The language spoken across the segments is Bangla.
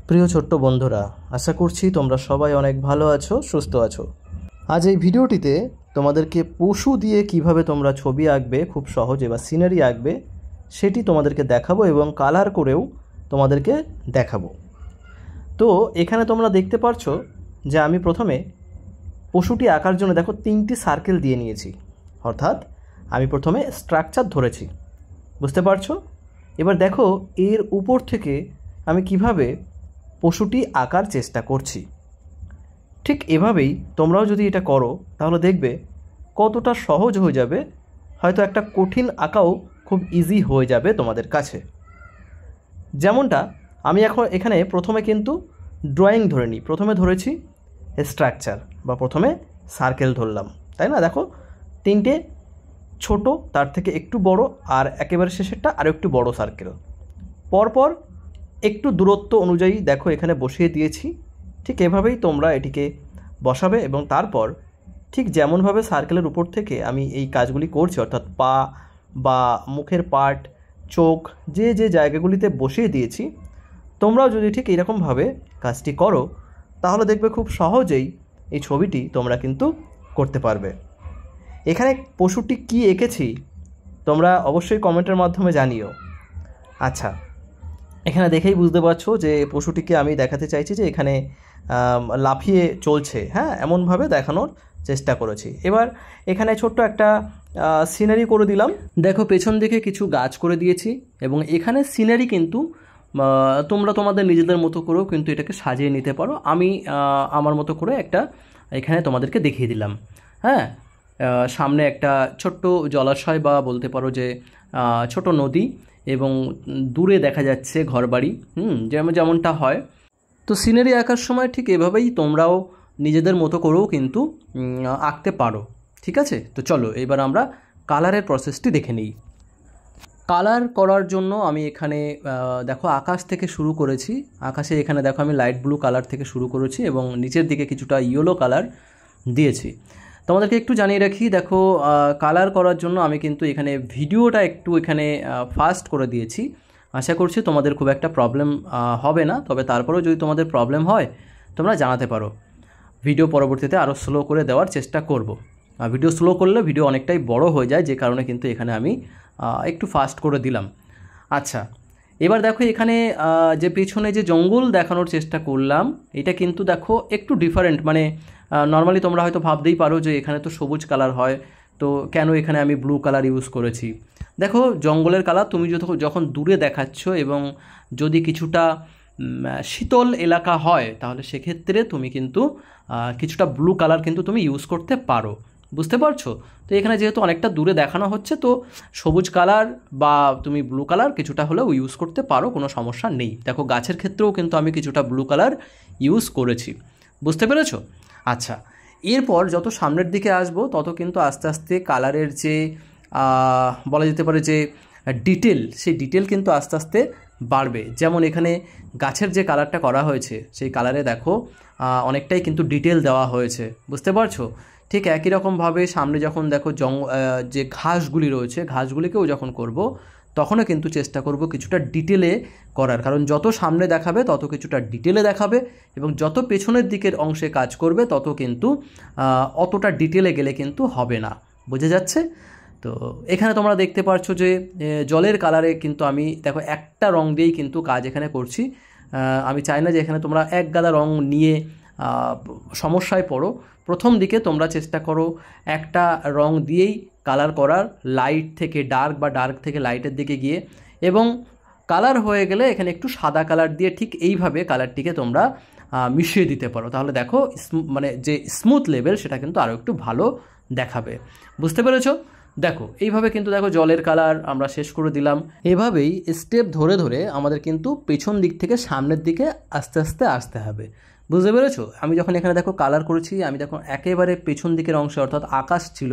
প্রিয় ছোট্ট বন্ধুরা, আশা করছি তোমরা সবাই অনেক ভালো আছো, সুস্থ আছো। আজ এই ভিডিওটিতে তোমাদেরকে পশু দিয়ে কিভাবে তোমরা ছবি আঁকবে খুব সহজে বা সিনারি আঁকবে সেটি তোমাদেরকে দেখাবো এবং কালার করেও তোমাদেরকে দেখাবো। তো এখানে তোমরা দেখতে পারছো যে আমি প্রথমে পশুটি আঁকার জন্য দেখো 3টি সার্কেল দিয়ে নিয়েছি, অর্থাৎ আমি প্রথমে স্ট্রাকচার ধরেছি, বুঝতে পারছো? এবার দেখো এর উপর থেকে আমি কিভাবে পশুটি আঁকার চেষ্টা করছি। ঠিক এভাবেই তোমরাও যদি এটা করো তাহলে দেখবে কতটা সহজ হয়ে যাবে, হয়তো একটা কঠিন আঁকাও খুব ইজি হয়ে যাবে তোমাদের কাছে। যেমনটা আমি এখন এখানে প্রথমে কিন্তু ড্রয়িং ধরে নিই, প্রথমে ধরেছি স্ট্রাকচার বা প্রথমে সার্কেল ধরলাম, তাই না? দেখো 3টে ছোট, তার থেকে একটু বড়, আর একেবারে শেষেরটা আরও একটু বড় সার্কেল পরপর একটু দূরত্ব অনুযায়ী দেখো এখানে বসিয়ে দিয়েছি। ঠিক এভাবেই তোমরা এটিকে বসাবে এবং তারপর ঠিক যেমনভাবে সার্কেলের উপর থেকে আমি এই কাজগুলি করছি, অর্থাৎ পা বা মুখের পার্ট, চোখ, যে যে জায়গাগুলিতে বসিয়ে দিয়েছি, তোমরাও যদি ঠিক এইরকমভাবে কাজটি করো তাহলে দেখবে খুব সহজেই এই ছবিটি তোমরা কিন্তু করতে পারবে। এখানে পশুটি কী এঁকেছি তোমরা অবশ্যই কমেন্টের মাধ্যমে জানিও। আচ্ছা, এখানে দেখেই বুঝতে পারছো যে পশুটিকে আমি দেখাতে চাইছি যে এখানে লাফিয়ে চলছে, হ্যাঁ, এমনভাবে দেখানোর চেষ্টা করেছি। এবার এখানে ছোট্ট একটা সিনারি করে দিলাম, দেখো পেছন দিকে কিছু গাছ করে দিয়েছি এবং এখানে সিনারি কিন্তু তোমরা তোমাদের নিজেদের মতো করেও কিন্তু এটাকে সাজিয়ে নিতে পারো। আমি আমার মতো করে একটা এখানে তোমাদেরকে দেখিয়ে দিলাম। হ্যাঁ, সামনে একটা ছোট্ট জলাশয় বা বলতে পারো যে ছোট নদী এবং দূরে দেখা যাচ্ছে ঘরবাড়ি, যেমনটা হয়। তো সিনারি আঁকার সময় ঠিক এভাবেই তোমরাও নিজেদের মতো করেও কিন্তু আঁকতে পারো, ঠিক আছে? তো চলো এবার আমরা কালারের প্রসেসটি দেখে নিই। কালার করার জন্য আমি এখানে দেখো আকাশ থেকে শুরু করেছি। আকাশে এখানে দেখো আমি লাইট ব্লু কালার থেকে শুরু করেছি এবং নিচের দিকে কিছুটা ইয়েলো কালার দিয়েছি। তোমাদেরকে একটু জানিয়ে রাখি, দেখো কালার করার জন্য আমি কিন্তু এখানে ভিডিওটা একটু এখানে ফাস্ট করে দিয়েছি। আশা করছি তোমাদের খুব একটা প্রবলেম হবে না, তবে তারপরেও যদি তোমাদের প্রবলেম হয় তোমরা জানাতে পারো। ভিডিও পরবর্তীতে আরও স্লো করে দেওয়ার চেষ্টা করব। ভিডিও স্লো করলে ভিডিও অনেকটাই বড় হয়ে যায়, যে কারণে কিন্তু এখানে আমি একটু ফাস্ট করে দিলাম। আচ্ছা, এবার দেখো এখানে যে পেছনে যে জঙ্গল দেখানোর চেষ্টা করলাম, এটা কিন্তু দেখো একটু ডিফারেন্ট। মানে নর্মালি তোমরা হয়তো ভাবতেই পারো যে এখানে তো সবুজ কালার হয়, তো কেন এখানে আমি ব্লু কালার ইউজ করেছি। দেখো জঙ্গলের কালার তুমি যখন দূরে দেখাচ্ছ এবং যদি কিছুটা শীতল এলাকা হয় তাহলে সেক্ষেত্রে তুমি কিন্তু কিছুটা ব্লু কালার কিন্তু তুমি ইউজ করতে পারো, বুঝতে পারছো? তো এখানে যেহেতু অনেকটা দূরে দেখানো হচ্ছে, তো সবুজ কালার বা তুমি ব্লু কালার কিছুটা হলেও ইউজ করতে পারো, কোনো সমস্যা নেই। দেখো গাছের ক্ষেত্রেও কিন্তু আমি কিছুটা ব্লু কালার ইউজ করেছি, বুঝতে পেরেছো? আচ্ছা, এরপর যত সামনের দিকে আসবো তত কিন্তু আস্তে আস্তে কালারের যে বলা যেতে পারে যে ডিটেল, সেই ডিটেল কিন্তু আস্তে আস্তে বাড়বে। যেমন এখানে গাছের যে কালারটা করা হয়েছে সেই কালারে দেখো অনেকটাই কিন্তু ডিটেল দেওয়া হয়েছে, বুঝতে পারছো? ঠিক একই রকমভাবে সামনে যখন দেখো যে ঘাসগুলি রয়েছে, ঘাসগুলিকেও যখন করব তখনও কিন্তু চেষ্টা করব কিছুটা ডিটেলে করার, কারণ যত সামনে দেখাবে তত কিছুটা ডিটেলে দেখাবে এবং যত পেছনের দিকের অংশে কাজ করবে তত কিন্তু অতটা ডিটেলে গেলে কিন্তু হবে না, বোঝা যাচ্ছে? তো এখানে তোমরা দেখতে পাচ্ছ যে জলের কালারে কিন্তু আমি দেখো একটা রং দিয়েই কিন্তু কাজ এখানে করছি। আমি চাই না যে এখানে তোমরা এক গাদা রং নিয়ে সমস্যায় পড়ো। প্রথম দিকে তোমরা চেষ্টা করো একটা রং দিয়েই কালার করার, লাইট থেকে ডার্ক বা ডার্ক থেকে লাইটের দিকে গিয়ে, এবং কালার হয়ে গেলে এখানে একটু সাদা কালার দিয়ে ঠিক এইভাবে কালারটিকে তোমরা মিশিয়ে দিতে পারো। তাহলে দেখো মানে যে স্মুথ লেভেল সেটা কিন্তু আরও একটু ভালো দেখাবে, বুঝতে পেরেছো? দেখো এইভাবে কিন্তু দেখো জলের কালার আমরা শেষ করে দিলাম। এভাবেই স্টেপ ধরে ধরে আমাদের কিন্তু পেছন দিক থেকে সামনের দিকে আস্তে আস্তে আসতে হবে, বুঝতে পেরেছো? আমি যখন এখানে দেখো কালার করেছি, আমি দেখো একেবারে পেছন দিকের অংশে অর্থাৎ আকাশ ছিল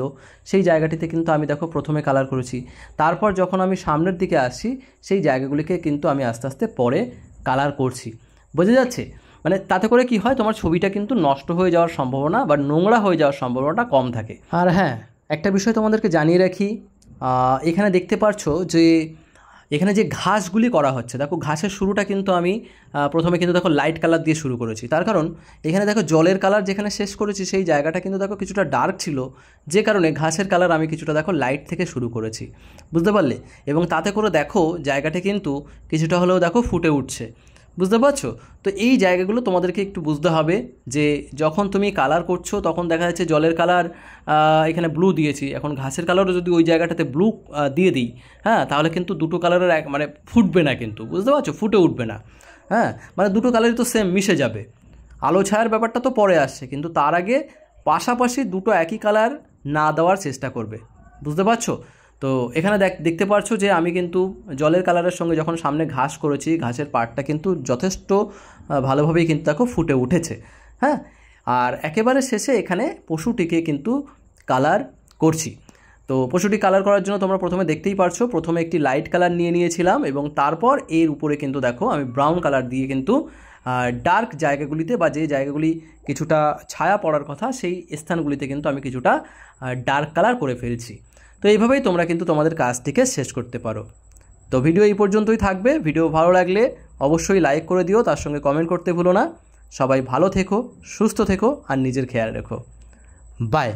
সেই জায়গাটিতে কিন্তু আমি দেখো প্রথমে কালার করেছি। তারপর যখন আমি সামনের দিকে আসছি সেই জায়গাগুলিকে কিন্তু আমি আস্তে আস্তে পরে কালার করছি, বোঝা যাচ্ছে? মানে তাতে করে কি হয়, তোমার ছবিটা কিন্তু নষ্ট হয়ে যাওয়ার সম্ভাবনা বা নোংরা হয়ে যাওয়ার সম্ভাবনাটা কম থাকে। আর হ্যাঁ, একটা বিষয় তোমাদেরকে জানিয়ে রাখি, এখানে দেখতে পাচ্ছ যে এখানে যে ঘাসগুলি করা হচ্ছে, দেখো ঘাসের শুরুটা কিন্তু আমি প্রথমে কিন্তু দেখো লাইট কালার দিয়ে শুরু করেছি। তার কারণ এখানে দেখো জলের কালার যেখানে শেষ করেছি সেই জায়গাটা কিন্তু দেখো কিছুটা ডার্ক ছিল, যে কারণে ঘাসের কালার আমি কিছুটা দেখো লাইট থেকে শুরু করেছি, বুঝতে পারলে? এবং তাতে করে দেখো জায়গাটা কিন্তু কিছুটা হলেও দেখো ফুটে উঠছে, বুঝতে পারছো? তো এই জায়গাগুলো তোমাদেরকে একটু বুঝতে হবে যে যখন তুমি কালার করছো তখন দেখা যাচ্ছে জলের কালার এখানে ব্লু দিয়েছি, এখন ঘাসের কালারও যদি ওই জায়গাটাতে ব্লু দিয়ে দিই, হ্যাঁ, তাহলে কিন্তু দুটো কালারের মানে ফুটবে না, কিন্তু বুঝতে পারছো, ফুটে উঠবে না। হ্যাঁ, মানে দুটো কালারই তো সেম মিশে যাবে। আলো ছায়ার ব্যাপারটা তো পরে আসছে, কিন্তু তার আগে পাশাপাশি দুটো একই কালার না দেওয়ার চেষ্টা করবে, বুঝতে পারছো? তো এখানে দেখতে পাচ্ছ যে আমি কিন্তু জলের কালারের সঙ্গে যখন সামনে ঘাস করেছি, ঘাসের পাড়টা কিন্তু যথেষ্ট ভালোভাবেই কিন্তু দেখো ফুটে উঠেছে। হ্যাঁ, আর একেবারে শেষে এখানে পশুটিকে কিন্তু কালার করছি। তো পশুটি কালার করার জন্য তোমরা প্রথমে দেখতেই পারছো, প্রথমে একটি লাইট কালার নিয়েছিলাম এবং তারপর এর উপরে কিন্তু দেখো আমি ব্রাউন কালার দিয়ে কিন্তু ডার্ক জায়গাগুলিতে বা যে জায়গাগুলি কিছুটা ছায়া পড়ার কথা সেই স্থানগুলিতে কিন্তু আমি কিছুটা ডার্ক কালার করে ফেলছি। তো এইভাবেই তোমরা কিন্তু তোমাদের কাজটিকে শেষ করতে পারো। তো ভিডিও এই পর্যন্তই থাকবে। ভিডিও ভালো লাগলে অবশ্যই লাইক করে দিও, তার সঙ্গে কমেন্ট করতে ভুলো না। সবাই ভালো থেকো, সুস্থ থেকো আর নিজের খেয়াল রেখো। বাই।